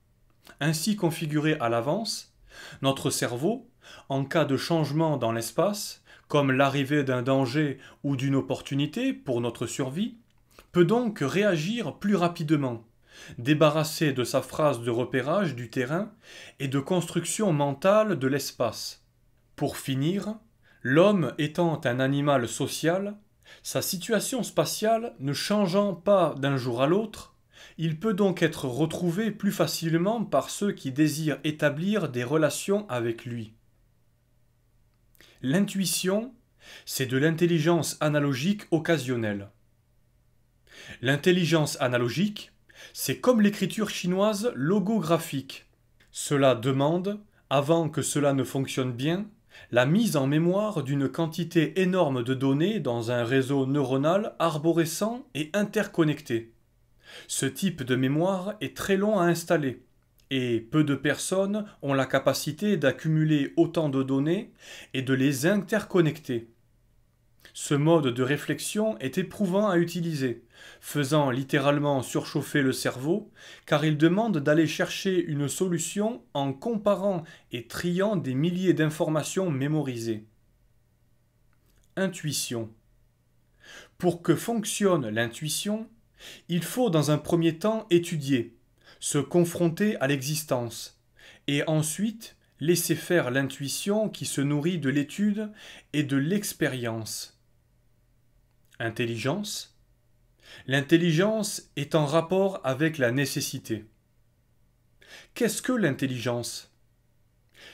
Ainsi configuré à l'avance, notre cerveau, en cas de changement dans l'espace, comme l'arrivée d'un danger ou d'une opportunité pour notre survie, peut donc réagir plus rapidement, débarrassé de sa phrase de repérage du terrain et de construction mentale de l'espace. Pour finir, l'homme étant un animal social, sa situation spatiale ne changeant pas d'un jour à l'autre, il peut donc être retrouvé plus facilement par ceux qui désirent établir des relations avec lui. L'intuition c'est de l'intelligence analogique occasionnelle. L'intelligence analogique, c'est comme l'écriture chinoise logographique. Cela demande, avant que cela ne fonctionne bien, la mise en mémoire d'une quantité énorme de données dans un réseau neuronal arborescent et interconnecté. Ce type de mémoire est très long à installer, et peu de personnes ont la capacité d'accumuler autant de données et de les interconnecter. Ce mode de réflexion est éprouvant à utiliser, faisant littéralement surchauffer le cerveau, car il demande d'aller chercher une solution en comparant et triant des milliers d'informations mémorisées. Intuition. Pour que fonctionne l'intuition, il faut dans un premier temps étudier, se confronter à l'existence, et ensuite laisser faire l'intuition qui se nourrit de l'étude et de l'expérience. Intelligence. L'intelligence est en rapport avec la nécessité. Qu'est-ce que l'intelligence?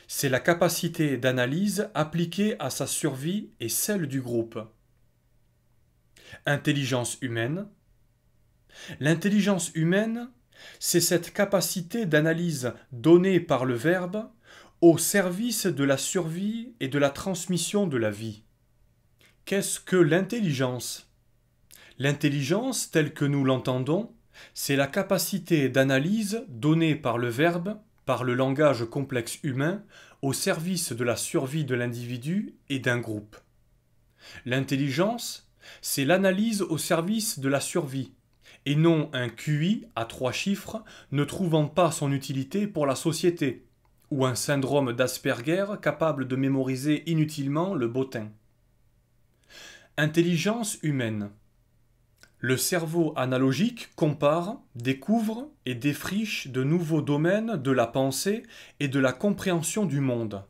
C'est la capacité d'analyse appliquée à sa survie et celle du groupe. Intelligence humaine. L'intelligence humaine, c'est cette capacité d'analyse donnée par le verbe au service de la survie et de la transmission de la vie. Qu'est-ce que l'intelligence? L'intelligence, telle que nous l'entendons, c'est la capacité d'analyse donnée par le verbe, par le langage complexe humain, au service de la survie de l'individu et d'un groupe. L'intelligence, c'est l'analyse au service de la survie, et non un QI à 3 chiffres ne trouvant pas son utilité pour la société, ou un syndrome d'Asperger capable de mémoriser inutilement le bottin. Intelligence humaine. Le cerveau analogique compare, découvre et défriche de nouveaux domaines de la pensée et de la compréhension du monde.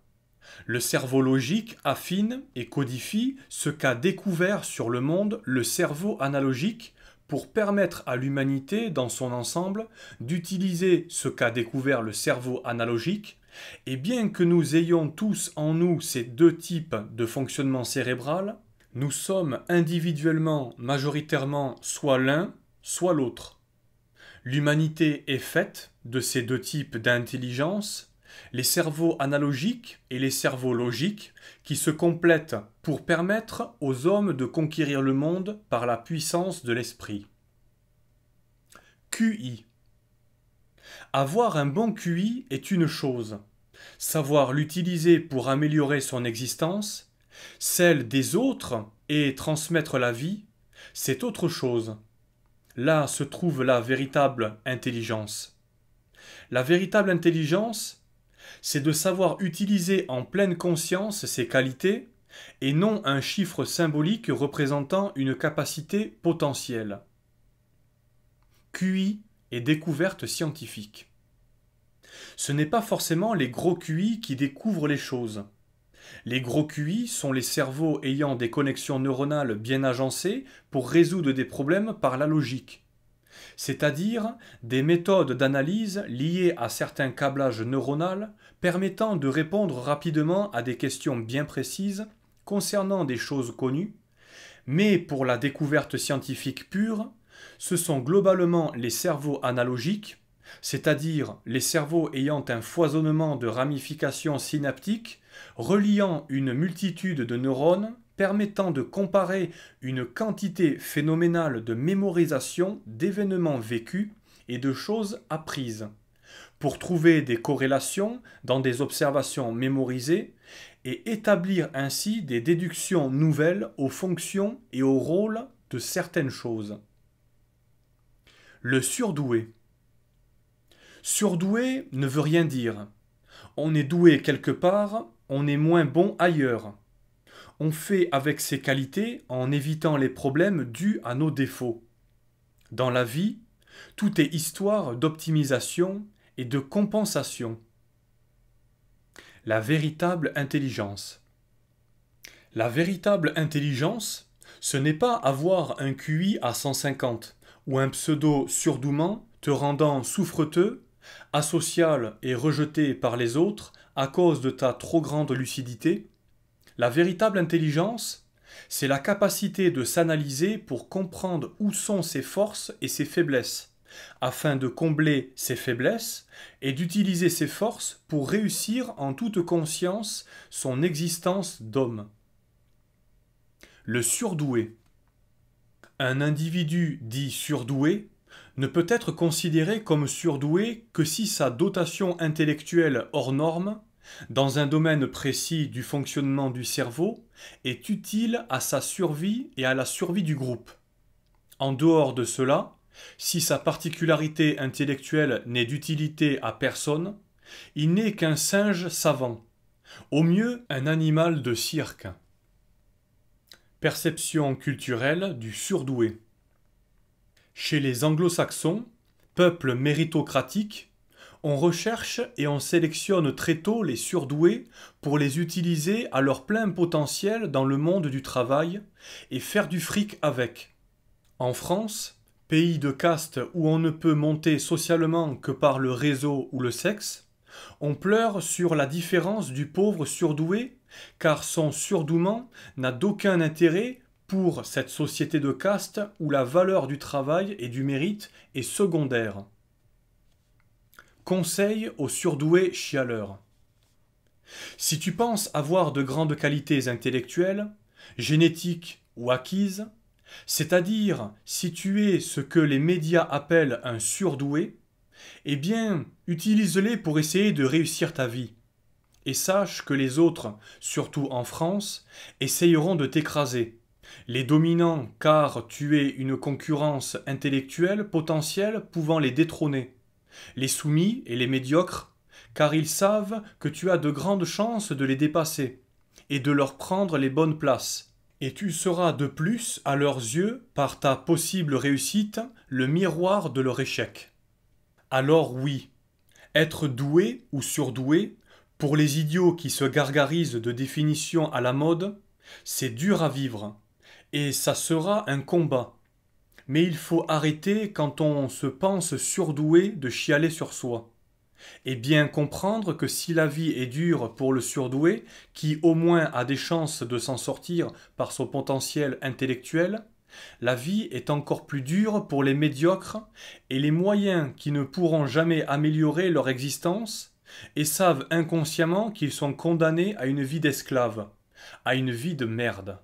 Le cerveau logique affine et codifie ce qu'a découvert sur le monde le cerveau analogique pour permettre à l'humanité dans son ensemble d'utiliser ce qu'a découvert le cerveau analogique, et bien que nous ayons tous en nous ces deux types de fonctionnement cérébral, nous sommes individuellement, majoritairement, soit l'un, soit l'autre. L'humanité est faite de ces deux types d'intelligence, les cerveaux analogiques et les cerveaux logiques, qui se complètent pour permettre aux hommes de conquérir le monde par la puissance de l'esprit. QI. Avoir un bon QI est une chose. Savoir l'utiliser pour améliorer son existence, celle des autres et transmettre la vie, c'est autre chose. Là se trouve la véritable intelligence. La véritable intelligence, c'est de savoir utiliser en pleine conscience ses qualités et non un chiffre symbolique représentant une capacité potentielle. QI et découverte scientifique. Ce n'est pas forcément les gros QI qui découvrent les choses. Les gros QI sont les cerveaux ayant des connexions neuronales bien agencées pour résoudre des problèmes par la logique, c'est-à-dire des méthodes d'analyse liées à certains câblages neuronaux permettant de répondre rapidement à des questions bien précises concernant des choses connues, mais pour la découverte scientifique pure, ce sont globalement les cerveaux analogiques, c'est-à-dire les cerveaux ayant un foisonnement de ramifications synaptiques reliant une multitude de neurones permettant de comparer une quantité phénoménale de mémorisation d'événements vécus et de choses apprises, pour trouver des corrélations dans des observations mémorisées et établir ainsi des déductions nouvelles aux fonctions et aux rôles de certaines choses. Le surdoué. Surdoué ne veut rien dire. On est doué quelque part, on est moins bon ailleurs. On fait avec ses qualités en évitant les problèmes dus à nos défauts. Dans la vie, tout est histoire d'optimisation et de compensation. La véritable intelligence. La véritable intelligence, ce n'est pas avoir un QI à 150 ou un pseudo surdouement te rendant souffreteux, asocial et rejeté par les autres à cause de ta trop grande lucidité. La véritable intelligence, C'est la capacité de s'analyser pour comprendre où sont ses forces et ses faiblesses, afin de combler ses faiblesses et d'utiliser ses forces pour réussir en toute conscience son existence d'homme. Le surdoué. Un individu dit surdoué ne peut être considéré comme surdoué que si sa dotation intellectuelle hors norme, dans un domaine précis du fonctionnement du cerveau, est utile à sa survie et à la survie du groupe. En dehors de cela, si sa particularité intellectuelle n'est d'utilité à personne, il n'est qu'un singe savant, au mieux un animal de cirque. Perception culturelle du surdoué. Chez les anglo-saxons, peuple méritocratique, on recherche et on sélectionne très tôt les surdoués pour les utiliser à leur plein potentiel dans le monde du travail et faire du fric avec. En France, pays de caste où on ne peut monter socialement que par le réseau ou le sexe, on pleure sur la différence du pauvre surdoué car son surdouement n'a d'aucun intérêt pour cette société de caste où la valeur du travail et du mérite est secondaire. Conseil aux surdoués chialeurs. Si tu penses avoir de grandes qualités intellectuelles, génétiques ou acquises, c'est-à-dire si tu es ce que les médias appellent un surdoué, eh bien, utilise-les pour essayer de réussir ta vie. Et sache que les autres, surtout en France, essayeront de t'écraser. Les dominants, car tu es une concurrence intellectuelle potentielle pouvant les détrôner. Les soumis et les médiocres, car ils savent que tu as de grandes chances de les dépasser et de leur prendre les bonnes places. Et tu seras de plus, à leurs yeux, par ta possible réussite, le miroir de leur échec. Alors oui, être doué ou surdoué, pour les idiots qui se gargarisent de définitions à la mode, c'est dur à vivre, et ça sera un combat. Mais il faut arrêter quand on se pense surdoué de chialer sur soi. Et bien comprendre que si la vie est dure pour le surdoué, qui au moins a des chances de s'en sortir par son potentiel intellectuel, la vie est encore plus dure pour les médiocres et les moyens qui ne pourront jamais améliorer leur existence et savent inconsciemment qu'ils sont condamnés à une vie d'esclave, à une vie de merde.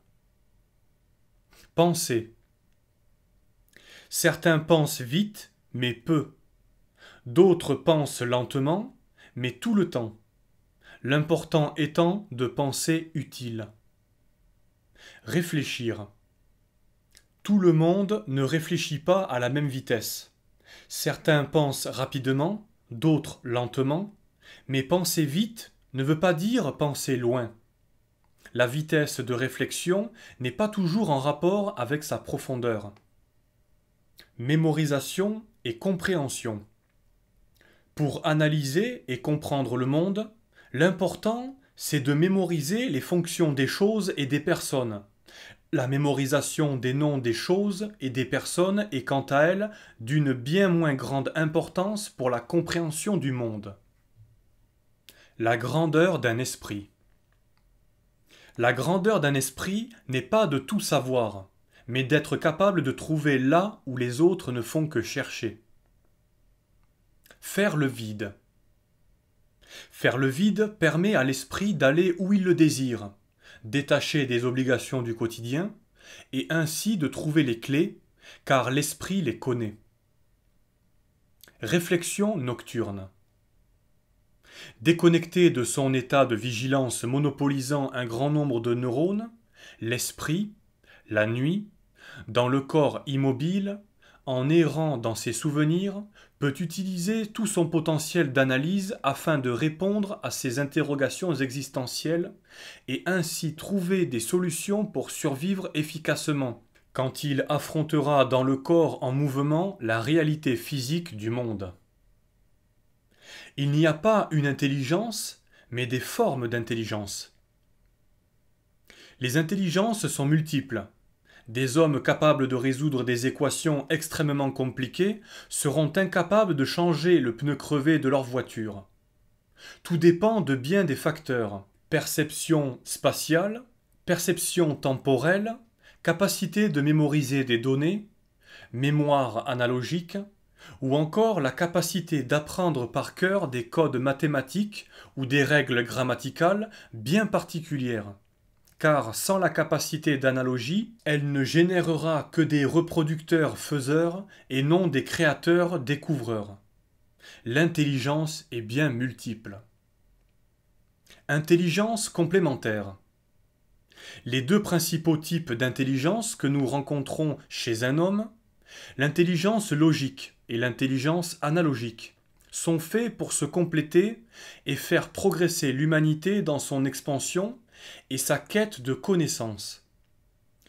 Pensez. Certains pensent vite, mais peu. D'autres pensent lentement, mais tout le temps. L'important étant de penser utile. Réfléchir. Tout le monde ne réfléchit pas à la même vitesse. Certains pensent rapidement, d'autres lentement, mais penser vite ne veut pas dire penser loin. La vitesse de réflexion n'est pas toujours en rapport avec sa profondeur. Mémorisation et compréhension. Pour analyser et comprendre le monde, l'important, c'est de mémoriser les fonctions des choses et des personnes. La mémorisation des noms des choses et des personnes est quant à elle d'une bien moins grande importance pour la compréhension du monde. La grandeur d'un esprit. La grandeur d'un esprit n'est pas de tout savoir, mais d'être capable de trouver là où les autres ne font que chercher. Faire le vide. Faire le vide permet à l'esprit d'aller où il le désire, détaché des obligations du quotidien, et ainsi de trouver les clés, car l'esprit les connaît. Réflexion nocturne. Déconnecté de son état de vigilance monopolisant un grand nombre de neurones, l'esprit, la nuit, dans le corps immobile, en errant dans ses souvenirs, peut utiliser tout son potentiel d'analyse afin de répondre à ses interrogations existentielles et ainsi trouver des solutions pour survivre efficacement, quand il affrontera dans le corps en mouvement la réalité physique du monde. Il n'y a pas une intelligence, mais des formes d'intelligence. Les intelligences sont multiples. Des hommes capables de résoudre des équations extrêmement compliquées seront incapables de changer le pneu crevé de leur voiture. Tout dépend de bien des facteurs: perception spatiale, perception temporelle, capacité de mémoriser des données, mémoire analogique, ou encore la capacité d'apprendre par cœur des codes mathématiques ou des règles grammaticales bien particulières. Car sans la capacité d'analogie, elle ne générera que des reproducteurs faiseurs et non des créateurs découvreurs. L'intelligence est bien multiple. Intelligence complémentaire. Les deux principaux types d'intelligence que nous rencontrons chez un homme, l'intelligence logique et l'intelligence analogique, sont faits pour se compléter et faire progresser l'humanité dans son expansion et sa quête de connaissance.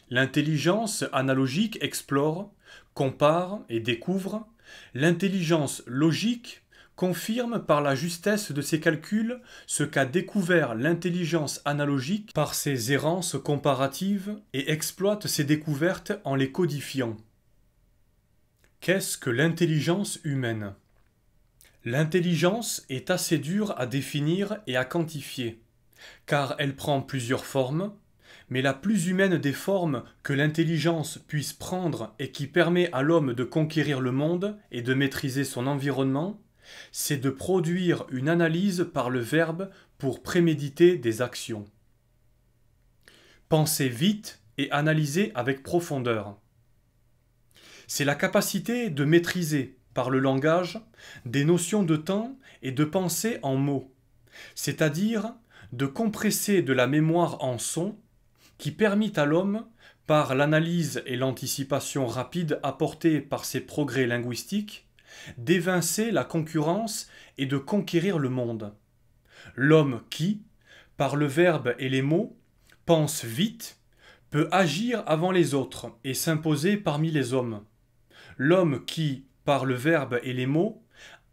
L'intelligence analogique explore, compare et découvre. L'intelligence logique confirme par la justesse de ses calculs ce qu'a découvert l'intelligence analogique par ses errances comparatives et exploite ses découvertes en les codifiant. Qu'est-ce que l'intelligence humaine? L'intelligence est assez dure à définir et à quantifier, car elle prend plusieurs formes, mais la plus humaine des formes que l'intelligence puisse prendre et qui permet à l'homme de conquérir le monde et de maîtriser son environnement, c'est de produire une analyse par le verbe pour préméditer des actions. Penser vite et analyser avec profondeur. C'est la capacité de maîtriser, par le langage, des notions de temps et de penser en mots, c'est-à-dire de compresser de la mémoire en sons qui permit à l'homme, par l'analyse et l'anticipation rapide apportées par ses progrès linguistiques, d'évincer la concurrence et de conquérir le monde. L'homme qui, par le verbe et les mots, pense vite, peut agir avant les autres et s'imposer parmi les hommes. L'homme qui, par le verbe et les mots,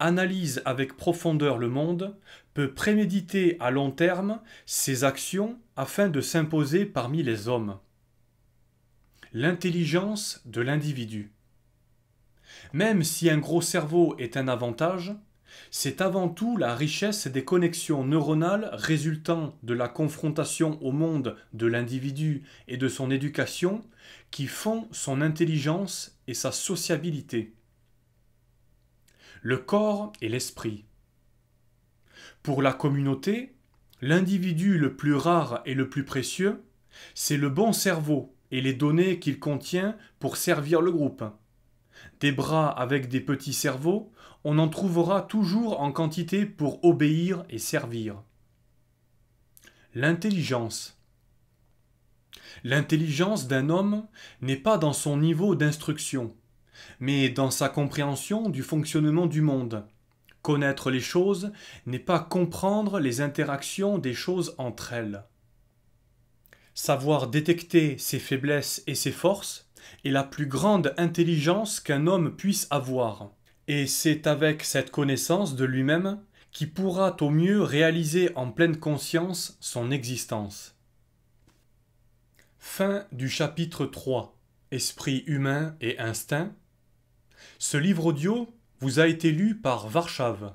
analyse avec profondeur le monde, peut préméditer à long terme ses actions afin de s'imposer parmi les hommes. L'intelligence de l'individu. Même si un gros cerveau est un avantage, c'est avant tout la richesse des connexions neuronales résultant de la confrontation au monde de l'individu et de son éducation qui font son intelligence et sa sociabilité. Le corps et l'esprit. Pour la communauté, l'individu le plus rare et le plus précieux, c'est le bon cerveau et les données qu'il contient pour servir le groupe. Des bras avec des petits cerveaux, on en trouvera toujours en quantité pour obéir et servir. L'intelligence. L'intelligence d'un homme n'est pas dans son niveau d'instruction, mais dans sa compréhension du fonctionnement du monde. Connaître les choses n'est pas comprendre les interactions des choses entre elles. Savoir détecter ses faiblesses et ses forces est la plus grande intelligence qu'un homme puisse avoir. Et c'est avec cette connaissance de lui-même qu'il pourra au mieux réaliser en pleine conscience son existence. Fin du chapitre 3. Esprit humain et instinct. Ce livre audio vous a été lu par Varchave.